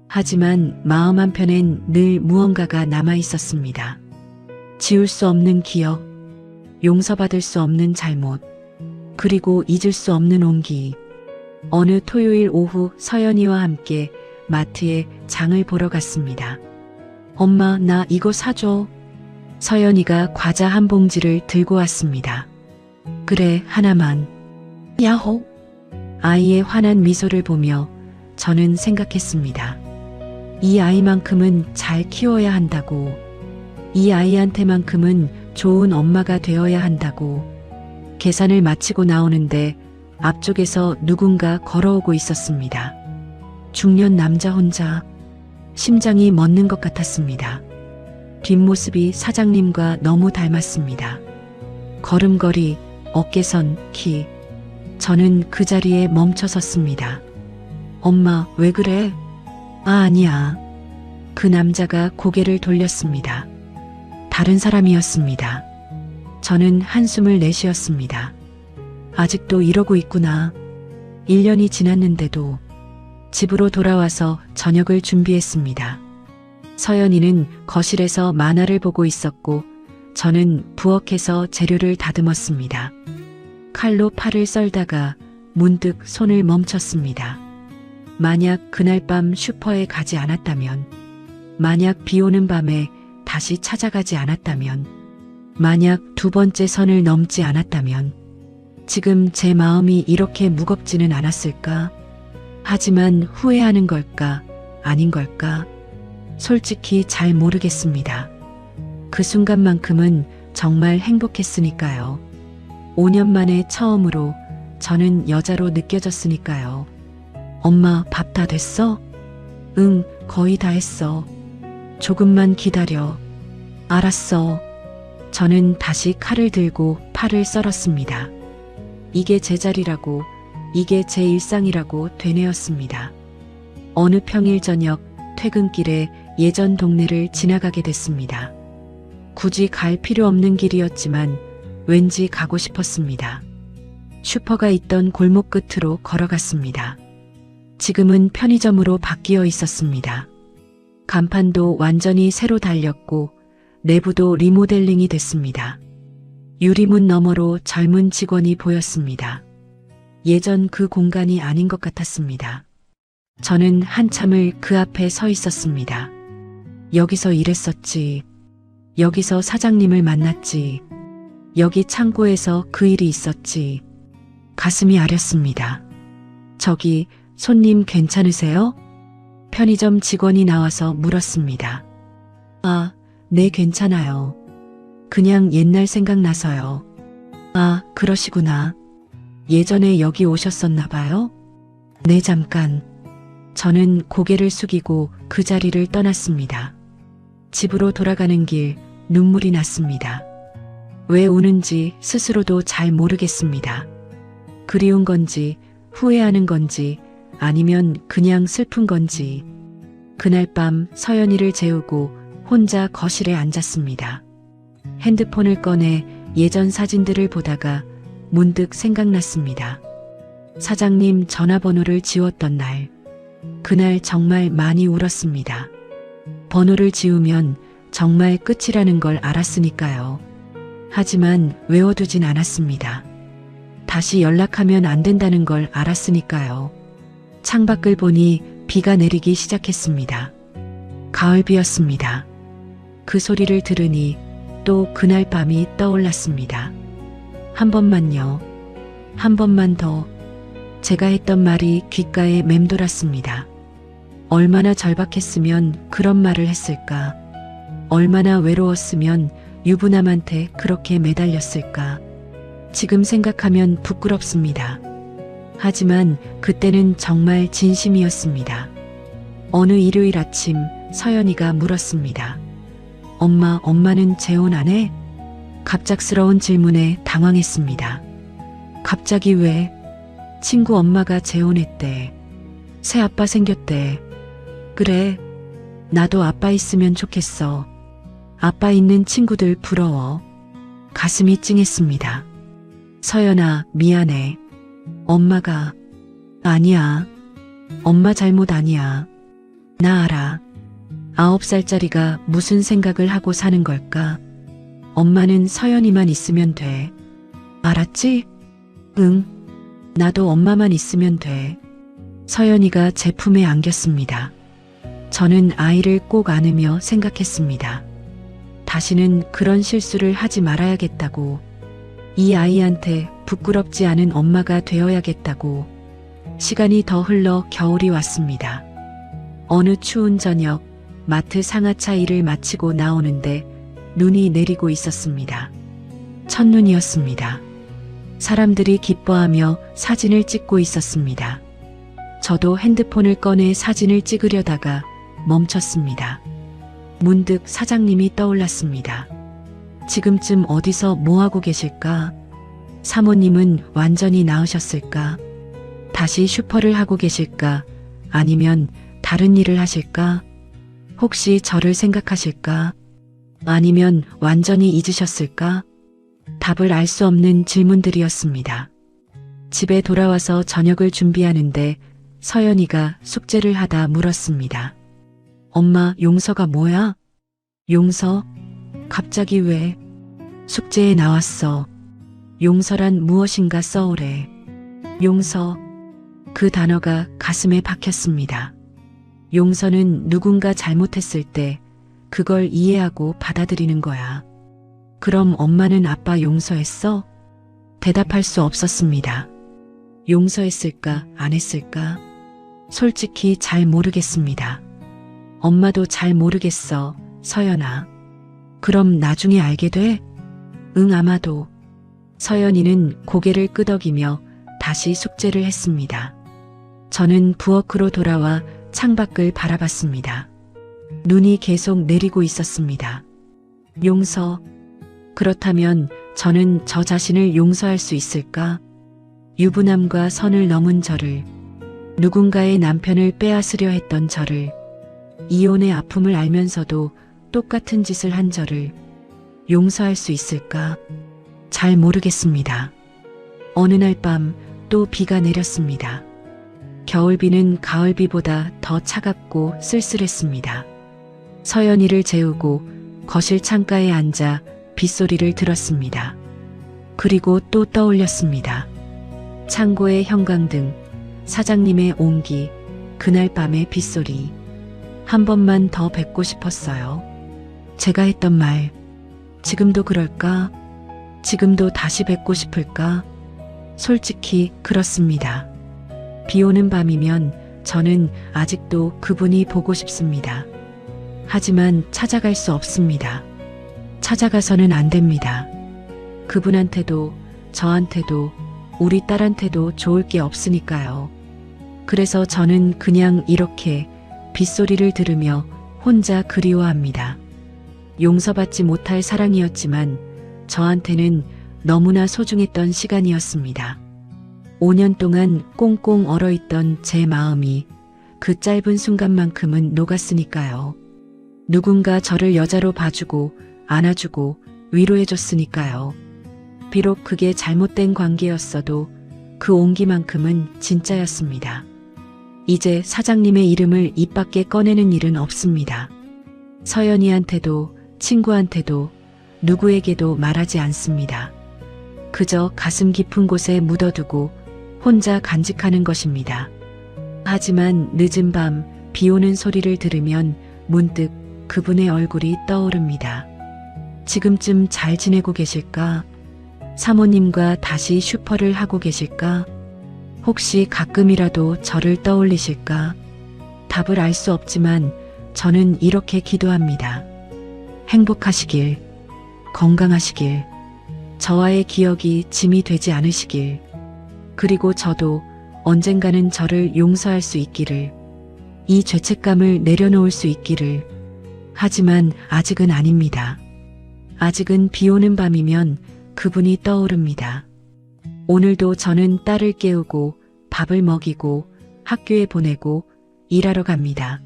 C: 하지만 마음 한편엔 늘 무언가가 남아 있었습니다. 지울 수 없는 기억, 용서받을 수 없는 잘못, 그리고 잊을 수 없는 온기. 어느 토요일 오후 서연이와 함께 마트에 장을 보러 갔습니다. 엄마, 나 이거 사줘. 서연이가 과자 한 봉지를 들고 왔습니다. 그래, 하나만. 야호! 아이의 환한 미소를 보며 저는 생각했습니다. 이 아이만큼은 잘 키워야 한다고. 이 아이한테만큼은 좋은 엄마가 되어야 한다고. 계산을 마치고 나오는데 앞쪽에서 누군가 걸어오고 있었습니다. 중년 남자 혼자. 심장이 멎는 것 같았습니다. 뒷모습이 사장님과 너무 닮았습니다. 걸음걸이, 어깨선, 키. 저는 그 자리에 멈춰 섰습니다. 엄마, 왜 그래? 아니야. 그 남자가 고개를 돌렸습니다. 다른 사람이었습니다. 저는 한숨을 내쉬었습니다. 아직도 이러고 있구나. 1년이 지났는데도. 집으로 돌아와서 저녁을 준비했습니다. 서연이는 거실에서 만화를 보고 있었고 저는 부엌에서 재료를 다듬었습니다. 칼로 팔을 썰다가 문득 손을 멈췄습니다. 만약 그날 밤 슈퍼에 가지 않았다면, 만약 비 오는 밤에 다시 찾아가지 않았다면, 만약 두 번째 선을 넘지 않았다면, 지금 제 마음이 이렇게 무겁지는 않았을까? 하지만 후회하는 걸까? 아닌 걸까? 솔직히 잘 모르겠습니다. 그 순간만큼은 정말 행복했으니까요. 5년 만에 처음으로 저는 여자로 느껴졌으니까요. 엄마, 밥 다 됐어? 응, 거의 다 했어. 조금만 기다려. 알았어. 저는 다시 칼을 들고 팔을 썰었습니다. 이게 제 자리라고, 이게 제 일상이라고 되뇌었습니다. 어느 평일 저녁 퇴근길에 예전 동네를 지나가게 됐습니다. 굳이 갈 필요 없는 길이었지만 왠지 가고 싶었습니다. 슈퍼가 있던 골목 끝으로 걸어갔습니다. 지금은 편의점으로 바뀌어 있었습니다. 간판도 완전히 새로 달렸고 내부도 리모델링이 됐습니다. 유리문 너머로 젊은 직원이 보였습니다. 예전 그 공간이 아닌 것 같았습니다. 저는 한참을 그 앞에 서 있었습니다. 여기서 일했었지. 여기서 사장님을 만났지. 여기 창고에서 그 일이 있었지. 가슴이 아렸습니다. 저기 손님 괜찮으세요? 편의점 직원이 나와서 물었습니다. 아, 네, 괜찮아요. 그냥 옛날 생각나서요. 아, 그러시구나. 예전에 여기 오셨었나 봐요? 네, 잠깐. 저는 고개를 숙이고 그 자리를 떠났습니다. 집으로 돌아가는 길 눈물이 났습니다. 왜 우는지 스스로도 잘 모르겠습니다. 그리운 건지 후회하는 건지 아니면 그냥 슬픈 건지. 그날 밤 서연이를 재우고 혼자 거실에 앉았습니다. 핸드폰을 꺼내 예전 사진들을 보다가 문득 생각났습니다. 사장님 전화번호를 지웠던 날. 그날 정말 많이 울었습니다. 번호를 지우면 정말 끝이라는 걸 알았으니까요. 하지만 외워두진 않았습니다. 다시 연락하면 안 된다는 걸 알았으니까요. 창밖을 보니 비가 내리기 시작했습니다. 가을비였습니다. 그 소리를 들으니 또 그날 밤이 떠올랐습니다. 한 번만요. 한 번만 더. 제가 했던 말이 귓가에 맴돌았습니다. 얼마나 절박했으면 그런 말을 했을까? 얼마나 외로웠으면 유부남한테 그렇게 매달렸을까? 지금 생각하면 부끄럽습니다. 하지만 그때는 정말 진심이었습니다. 어느 일요일 아침 서연이가 물었습니다. 엄마, 엄마는 재혼 안 해? 갑작스러운 질문에 당황했습니다. 갑자기 왜? 친구 엄마가 재혼했대. 새 아빠 생겼대. 그래, 나도 아빠 있으면 좋겠어. 아빠 있는 친구들 부러워. 가슴이 찡했습니다. 서연아, 미안해. 엄마가. 아니야. 엄마 잘못 아니야. 나 알아. 9살짜리가 무슨 생각을 하고 사는 걸까? 엄마는 서연이만 있으면 돼. 알았지? 응. 나도 엄마만 있으면 돼. 서연이가 제 품에 안겼습니다. 저는 아이를 꼭 안으며 생각했습니다. 다시는 그런 실수를 하지 말아야겠다고. 이 아이한테 부끄럽지 않은 엄마가 되어야겠다고. 시간이 더 흘러 겨울이 왔습니다. 어느 추운 저녁, 마트 상하차 일을 마치고 나오는데 눈이 내리고 있었습니다. 첫눈이었습니다. 사람들이 기뻐하며 사진을 찍고 있었습니다. 저도 핸드폰을 꺼내 사진을 찍으려다가 멈췄습니다. 문득 사장님이 떠올랐습니다. 지금쯤 어디서 뭐하고 계실까? 사모님은 완전히 나으셨을까? 다시 슈퍼를 하고 계실까? 아니면 다른 일을 하실까? 혹시 저를 생각하실까? 아니면 완전히 잊으셨을까? 답을 알 수 없는 질문들이었습니다. 집에 돌아와서 저녁을 준비하는데 서연이가 숙제를 하다 물었습니다. 엄마, 용서가 뭐야? 용서? 갑자기 왜? 숙제에 나왔어. 용서란 무엇인가 써오래. 용서. 그 단어가 가슴에 박혔습니다. 용서는 누군가 잘못했을 때 그걸 이해하고 받아들이는 거야. 그럼 엄마는 아빠 용서했어? 대답할 수 없었습니다. 용서했을까, 안 했을까? 솔직히 잘 모르겠습니다. 엄마도 잘 모르겠어, 서연아. 그럼 나중에 알게 돼? 응, 아마도. 서연이는 고개를 끄덕이며 다시 숙제를 했습니다. 저는 부엌으로 돌아와 창밖을 바라봤습니다. 눈이 계속 내리고 있었습니다. 용서. 그렇다면 저는 저 자신을 용서할 수 있을까? 유부남과 선을 넘은 저를, 누군가의 남편을 빼앗으려 했던 저를, 이혼의 아픔을 알면서도 똑같은 짓을 한 저를 용서할 수 있을까? 잘 모르겠습니다. 어느 날 밤 또 비가 내렸습니다. 겨울비는 가을비보다 더 차갑고 쓸쓸했습니다. 서연이를 재우고 거실 창가에 앉아 빗소리를 들었습니다. 그리고 또 떠올렸습니다. 창고의 형광등, 사장님의 온기, 그날 밤의 빗소리. 한 번만 더 뵙고 싶었어요. 제가 했던 말, 지금도 그럴까? 지금도 다시 뵙고 싶을까? 솔직히 그렇습니다. 비 오는 밤이면 저는 아직도 그분이 보고 싶습니다. 하지만 찾아갈 수 없습니다. 찾아가서는 안 됩니다. 그분한테도 저한테도 우리 딸한테도 좋을 게 없으니까요. 그래서 저는 그냥 이렇게 빗소리를 들으며 혼자 그리워합니다. 용서받지 못할 사랑이었지만 저한테는 너무나 소중했던 시간이었습니다. 5년 동안 꽁꽁 얼어있던 제 마음이 그 짧은 순간만큼은 녹았으니까요. 누군가 저를 여자로 봐주고 안아주고 위로해줬으니까요. 비록 그게 잘못된 관계였어도 그 온기만큼은 진짜였습니다. 이제 사장님의 이름을 입 밖에 꺼내는 일은 없습니다. 서연이한테도 친구한테도 누구에게도 말하지 않습니다. 그저 가슴 깊은 곳에 묻어두고 혼자 간직하는 것입니다. 하지만 늦은 밤 비 오는 소리를 들으면 문득 그분의 얼굴이 떠오릅니다. 지금쯤 잘 지내고 계실까? 사모님과 다시 슈퍼를 하고 계실까? 혹시 가끔이라도 저를 떠올리실까? 답을 알 수 없지만 저는 이렇게 기도합니다. 행복하시길, 건강하시길, 저와의 기억이 짐이 되지 않으시길, 그리고 저도 언젠가는 저를 용서할 수 있기를, 이 죄책감을 내려놓을 수 있기를. 하지만 아직은 아닙니다. 아직은 비 오는 밤이면 그분이 떠오릅니다. 오늘도 저는 딸을 깨우고 밥을 먹이고 학교에 보내고 일하러 갑니다.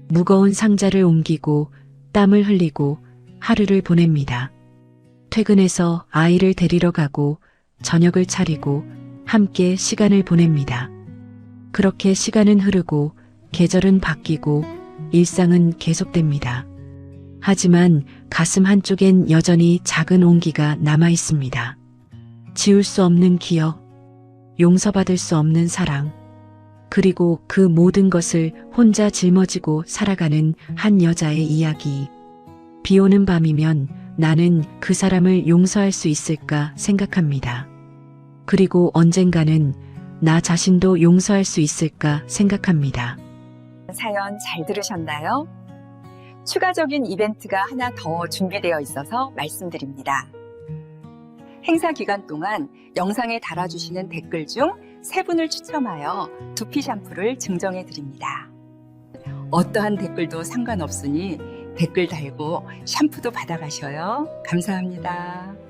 C: 무거운 상자를 옮기고 땀을 흘리고 하루를 보냅니다. 퇴근해서 아이를 데리러 가고 저녁을 차리고 함께 시간을 보냅니다. 그렇게 시간은 흐르고 계절은 바뀌고 일상은 계속됩니다. 하지만 가슴 한쪽엔 여전히 작은 온기가 남아 있습니다. 지울 수 없는 기억, 용서받을 수 없는 사랑, 그리고 그 모든 것을 혼자 짊어지고 살아가는 한 여자의 이야기. 비 오는 밤이면 나는 그 사람을 용서할 수 있을까 생각합니다. 그리고 언젠가는 나 자신도 용서할 수 있을까 생각합니다.
E: 사연 잘 들으셨나요? 추가적인 이벤트가 하나 더 준비되어 있어서 말씀드립니다. 행사 기간 동안 영상에 달아주시는 댓글 중 3분을 추첨하여 두피 샴푸를 증정해 드립니다. 어떠한 댓글도 상관없으니 댓글 달고 샴푸도 받아가셔요. 감사합니다.